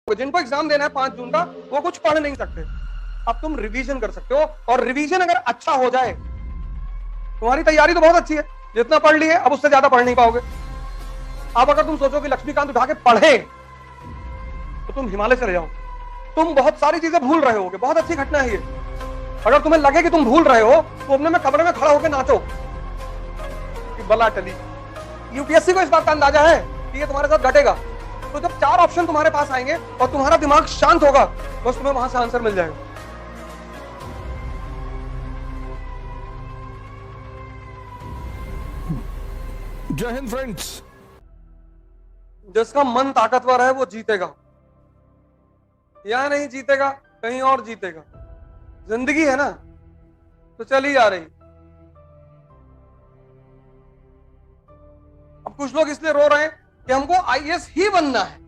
जिनको एग्जाम देना है 5 जून का, वो कुछ पढ़ नहीं सकते। अब तुम रिवीजन कर सकते हो, और रिवीजन अगर अच्छा हो जाए, तुम्हारी तैयारी तो बहुत अच्छी है, जितना पढ़ लिए अब उससे ज्यादा पढ़ नहीं पाओगे। अब अगर तुम सोचो कि लक्ष्मीकांत उठा के पढ़े, तो तुम हिमालय चले जाओ। तुम बहुत सारी चीजें भूल रहे होगे, बहुत अच्छी घटना है ये। अगर तुम्हें लगे कि तुम भूल रहे हो, तो अपने में कमरे में खड़ा होकर नाचो कि बला टली। यूपीएससी को इस बात का अंदाजा है कि ये तुम्हारे साथ घटेगा। तो जब 4 ऑप्शन तुम्हारे पास आएंगे और तुम्हारा दिमाग शांत होगा, बस तुम्हें वहां से आंसर मिल जाएगा। जय हिंद फ्रेंड्स। जिसका मन ताकतवर है वो जीतेगा, यहां नहीं जीतेगा कहीं और जीतेगा। जिंदगी है ना, तो चल ही आ रही। अब कुछ लोग इसलिए रो रहे हैं कि हमको आईएएस ही बनना है।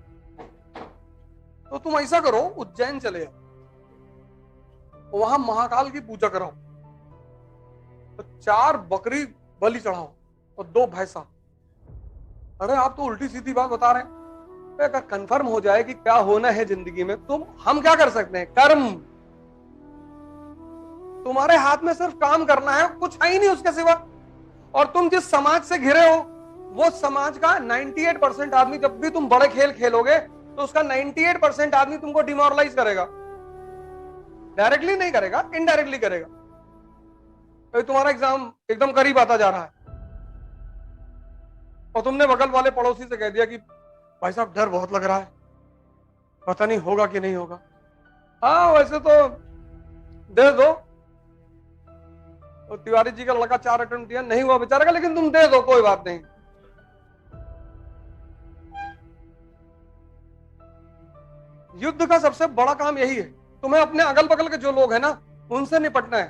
तो तुम ऐसा करो, उज्जैन चले जाओ, वहां महाकाल की पूजा कराओ, तो 4 बकरी बलि चढ़ाओ और 2 भैंसा। अरे आप तो उल्टी सीधी बात बता रहे हैं। अगर कंफर्म हो जाए कि क्या होना है जिंदगी में, हम क्या कर सकते हैं? कर्म। तुम्हारे हाथ में सिर्फ काम करना है, कुछ है ही नहीं उसके सिवा। और तुम जिस समाज से घिरे हो, वो समाज का 98% आदमी, जब भी तुम बड़े खेल खेलोगे तो उसका 98% आदमी तुमको डिमोरलाइज करेगा। डायरेक्टली नहीं करेगा, इनडायरेक्टली करेगा। तो तुम्हारा एग्जाम एकदम करीब आता जा रहा है और तुमने बगल वाले पड़ोसी से कह दिया कि भाई साहब डर बहुत लग रहा है, पता नहीं होगा कि नहीं होगा। हाँ वैसे तो दे दो। तो तिवारी जी का लड़का 4 अटेम्प्ट दिया, नहीं हुआ बेचारे का, लेकिन तुम दे दो, कोई बात नहीं। युद्ध का सबसे बड़ा काम यही है, तुम्हें अपने अगल बगल के जो लोग हैं ना, उनसे निपटना है।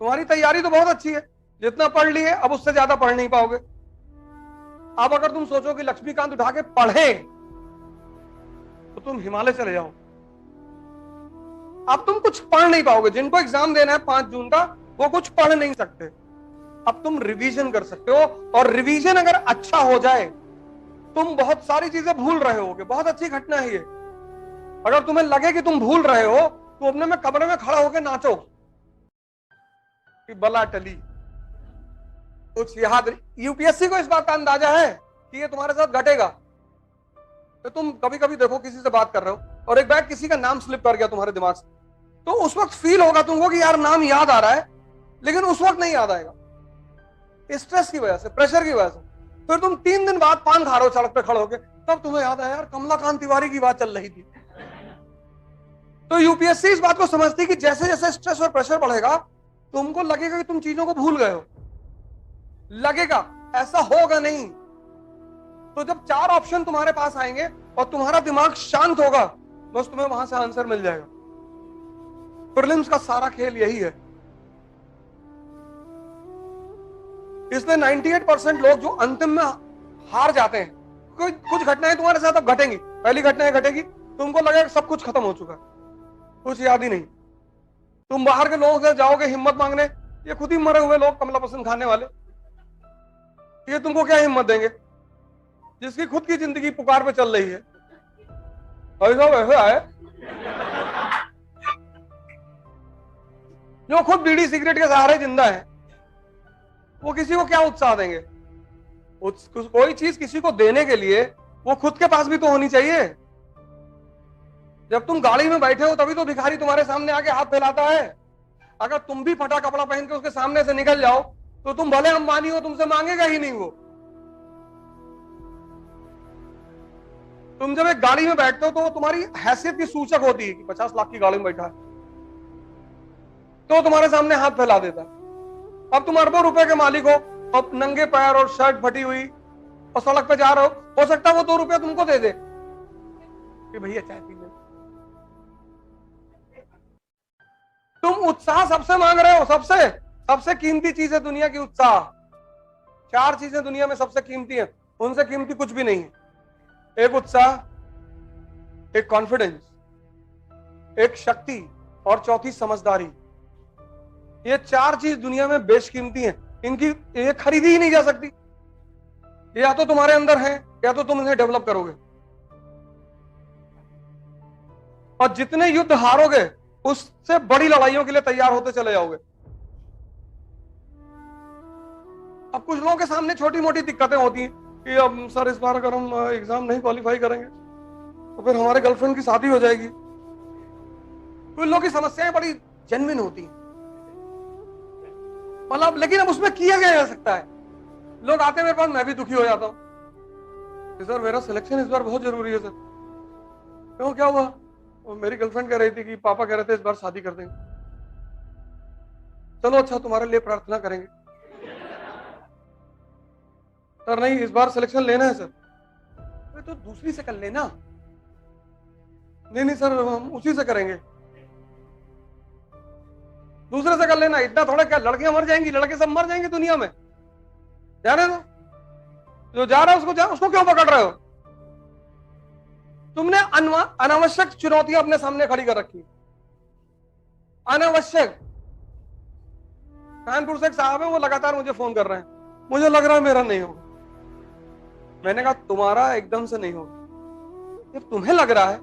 तुम्हारी तैयारी तो बहुत अच्छी है, जितना पढ़ लिए अब उससे ज्यादा पढ़ नहीं पाओगे। अब अगर तुम सोचो कि लक्ष्मीकांत उठा के पढ़े, तो तुम हिमालय चले जाओ। अब तुम कुछ पढ़ नहीं पाओगे। जिनको एग्जाम देना है 5 जून का, वो कुछ पढ़ नहीं सकते। अब तुम रिवीजन कर सकते हो, और रिवीजन अगर अच्छा हो जाए, तुम बहुत सारी चीजें भूल रहे होगे। बहुत अच्छी घटना है ये। अगर तुम्हें लगे कि तुम भूल रहे हो, तो अपने में कमरे में खड़ा होकर नाचो कि बला टली। कुछ याद, यूपीएससी को इस बात का अंदाजा है कि ये तुम्हारे साथ घटेगा। तो तुम कभी कभी देखो, किसी से बात कर रहे हो और एक बैग किसी का नाम स्लिप कर गया तुम्हारे दिमाग से, तो उस वक्त फील होगा तुमको कि यार नाम याद आ रहा है, लेकिन उस वक्त नहीं याद आएगा, स्ट्रेस की वजह से, प्रेशर की वजह से। फिर तुम 3 दिन बाद पान खा रहे हो सड़क पे खड़े होके, तब तुम्हें याद आया यार कमलाकांत तिवारी की बात चल रही थी। तो यूपीएससी इस बात को समझती है कि जैसे जैसे स्ट्रेस और प्रेशर बढ़ेगा, तुमको लगेगा कि तुम चीजों को भूल गए हो। लगेगा, ऐसा होगा नहीं। तो जब 4 ऑप्शन तुम्हारे पास आएंगे और तुम्हारा दिमाग शांत होगा, बस तुम्हें वहां से आंसर मिल जाएगा। प्रीलिम्स का सारा खेल यही है। इसलिए 98% लोग जो अंतिम में हार जाते हैं, कुछ घटनाएं तुम्हारे साथ अब घटेंगी। पहली घटना घटेगी, तुमको लगेगा सब कुछ खत्म हो चुका है, कुछ याद ही नहीं। तुम बाहर के लोगों से जाओगे हिम्मत मांगने, ये खुद ही मरे हुए लोग, कमला पसंद खाने वाले, ये तुमको क्या हिम्मत देंगे? जिसकी खुद की जिंदगी पुकार पे चल रही है। ऐसा है जो खुद बीड़ी सिगरेट के सहारे जिंदा है, वो किसी को क्या उत्साह देंगे? कोई चीज किसी को देने के लिए वो खुद के पास भी तो होनी चाहिए। जब तुम गाड़ी में बैठे हो, तभी तो भिखारी तुम्हारे सामने आके हाथ फैलाता है। अगर तुम भी फटा कपड़ा पहन के उसके सामने से निकल जाओ, तो तुम भले अंबानी हो, तुमसे मांगेगा ही नहीं वो। तुम जब एक गाड़ी में बैठते हो, तो वो तुम्हारी हैसियत की सूचक होती है कि 50 लाख की गाड़ी में बैठा है, तो तुम्हारे सामने हाथ फैला देता है। अब तुम अरबों रुपए के मालिक हो, अब नंगे पैर और शर्ट फटी हुई और सड़क पे जा रहे हो सकता है वो 2 रुपया तुमको दे दे कि भैया चाय पी ले। तुम उत्साह सबसे मांग रहे हो, सबसे कीमती चीज है दुनिया की उत्साह। 4 चीजें दुनिया में सबसे कीमती है, उनसे कीमती कुछ भी नहीं है। एक उत्साह, एक कॉन्फिडेंस, एक शक्ति, और चौथी समझदारी। ये 4 चीज दुनिया में बेशकीमती हैं, इनकी ये खरीदी ही नहीं जा सकती। या तो तुम्हारे अंदर है, या तो तुम इन्हें डेवलप करोगे। और जितने युद्ध हारोगे उससे बड़ी लड़ाइयों के लिए तैयार होते चले जाओगे। अब कुछ लोगों के सामने छोटी मोटी दिक्कतें होती हैं कि अब सर इस बार अगर हम एग्जाम नहीं क्वालिफाई करेंगे तो फिर हमारे गर्लफ्रेंड की शादी हो जाएगी। कुछ लोगों की समस्याएं बड़ी जेन्युइन होती हैं, मतलब लेकिन अब उसमें किया क्या जा सकता है। लोग आते हैं मेरे पास, मैं भी दुखी हो जाता हूं कि सर मेरा सिलेक्शन इस बार बहुत जरूरी है सर। क्यों, क्या हुआ? वो मेरी गर्लफ्रेंड कह रही थी कि पापा कह रहे थे इस बार शादी कर देंगे। चलो अच्छा, तुम्हारे लिए प्रार्थना करेंगे। सर नहीं, इस बार सिलेक्शन लेना है सर। तो दूसरी से कर लेना। नहीं नहीं सर, हम उसी से करेंगे। दूसरे से कर लेना, इतना थोड़ा क्या लड़कियां मर जाएंगी? लड़के सब मर जाएंगे दुनिया में, जाने दो। जो जा रहा है उसको क्यों पकड़ रहे हो? तुमने अनावश्यक चुनौतियां अपने सामने खड़ी कर रखी, अनावश्यक। कानपुर से एक साहब है, वो लगातार मुझे फोन कर रहे हैं, मुझे लग रहा है मेरा नहीं होगा। मैंने कहा तुम्हारा एकदम से नहीं होगा, जब तुम्हें लग रहा है।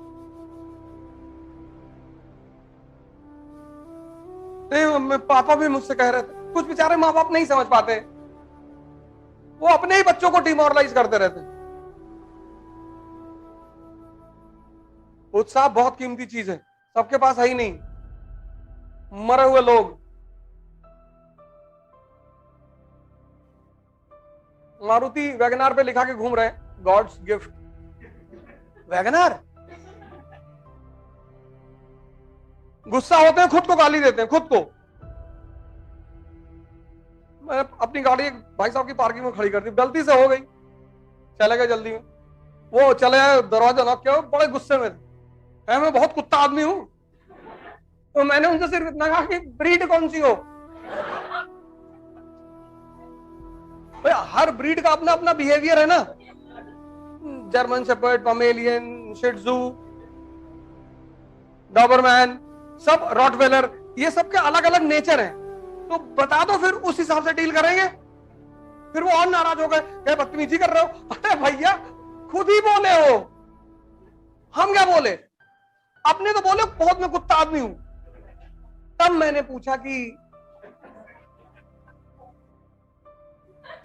नहीं, पापा भी मुझसे कह रहे थे। कुछ बेचारे माँ बाप नहीं समझ पाते, वो अपने ही बच्चों को डिमोरलाइज करते रहते हैं। उत्साह बहुत कीमती चीज है, सबके पास है ही नहीं। मरे हुए लोग, मारुति वैगनार पे लिखा के घूम रहे हैं, गॉड्स गिफ्ट। वैगनार, गुस्सा होते हैं, खुद को गाली देते हैं, खुद को। मैंने अपनी गाड़ी एक भाई साहब की पार्किंग में खड़ी कर दी, गलती से हो गई, चले गए जल्दी में। वो चले आए, दरवाजा नॉक किया, बड़े गुस्से में थे। मैं बहुत कुत्ता आदमी हूं, तो मैंने उनसे सिर्फ इतना कहा कि ब्रीड कौन सी हो। हर ब्रीड का अपना अपना बिहेवियर है ना। जर्मन शेपर्ड, पमेलियन, शिट्जू, डॉबरमैन, सब रॉटवेलर, ये सब के अलग अलग नेचर हैं। तो बता दो, फिर उस हिसाब से डील करेंगे। फिर वो और नाराज हो गए, क्या बदतमीजी कर रहे हो। अरे भैया, खुद ही बोले हो, हम क्या बोले? अपने तो बोले बहुत मैं कुत्ता आदमी हूं। तब मैंने पूछा कि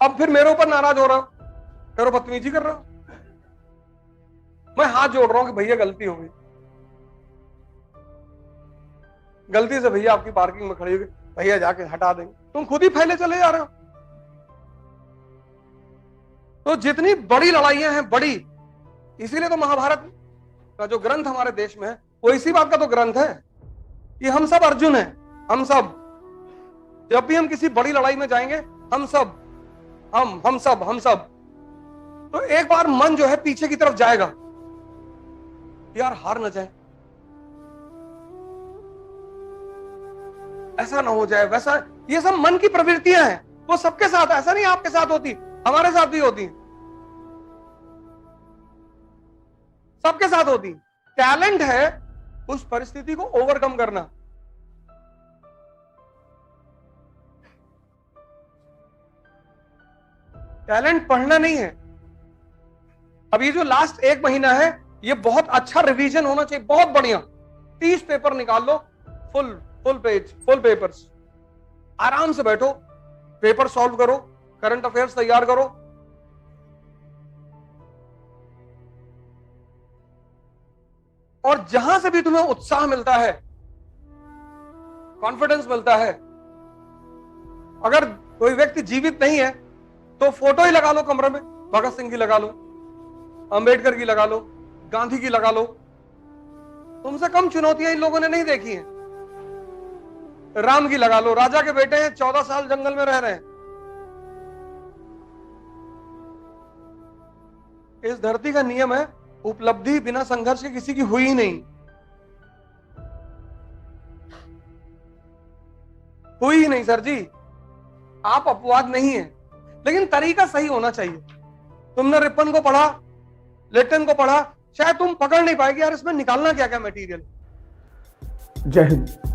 अब फिर मेरे ऊपर नाराज हो रहा हो, फिर बदतमीजी कर रहा हो। मैं हाथ जोड़ रहा हूं कि भैया गलती हो गई, गलती से भैया आपकी पार्किंग में खड़ी होगी, भैया जाके हटा देंगे। तुम खुद ही फैले चले जा रहे हो। तो जितनी बड़ी लड़ाइयां हैं, बड़ी, इसीलिए तो महाभारत का जो ग्रंथ हमारे देश में है, वो इसी बात का तो ग्रंथ है कि हम सब अर्जुन हैं। हम सब, जब भी हम किसी बड़ी लड़ाई में जाएंगे, हम सब हम सब। तो एक बार मन जो है पीछे की तरफ जाएगा, यार हार न जाए, ऐसा ना हो जाए, वैसा। ये सब मन की प्रवृत्तियां हैं, वो सबके साथ, ऐसा नहीं आपके साथ होती, हमारे साथ भी होती, सबके साथ होती। टैलेंट है उस परिस्थिति को ओवरकम करना। टैलेंट पढ़ना नहीं है। अब ये जो लास्ट एक महीना है, ये बहुत अच्छा रिवीजन होना चाहिए, बहुत बढ़िया। 30 पेपर निकाल लो, फुल पेज, फुल पेपर्स। आराम से बैठो, पेपर सॉल्व करो, करंट अफेयर्स तैयार करो। और जहां से भी तुम्हें उत्साह मिलता है, कॉन्फिडेंस मिलता है, अगर कोई व्यक्ति जीवित नहीं है तो फोटो ही लगा लो कमरे में, भगत सिंह की लगा लो, अंबेडकर की लगा लो, गांधी की लगा लो। तुमसे कम चुनौतियां इन लोगों ने नहीं देखी हैं। राम की लगा लो, राजा के बेटे हैं, 14 साल जंगल में रह रहे हैं। इस धरती का नियम है, उपलब्धि बिना संघर्ष के किसी की हुई ही नहीं, हुई ही नहीं सर जी। आप अपवाद नहीं है, लेकिन तरीका सही होना चाहिए। तुमने रिपन को पढ़ा, लेटन को पढ़ा, शायद तुम पकड़ नहीं पाएगी यार इसमें निकालना क्या क्या मटेरियल। जय हिंद।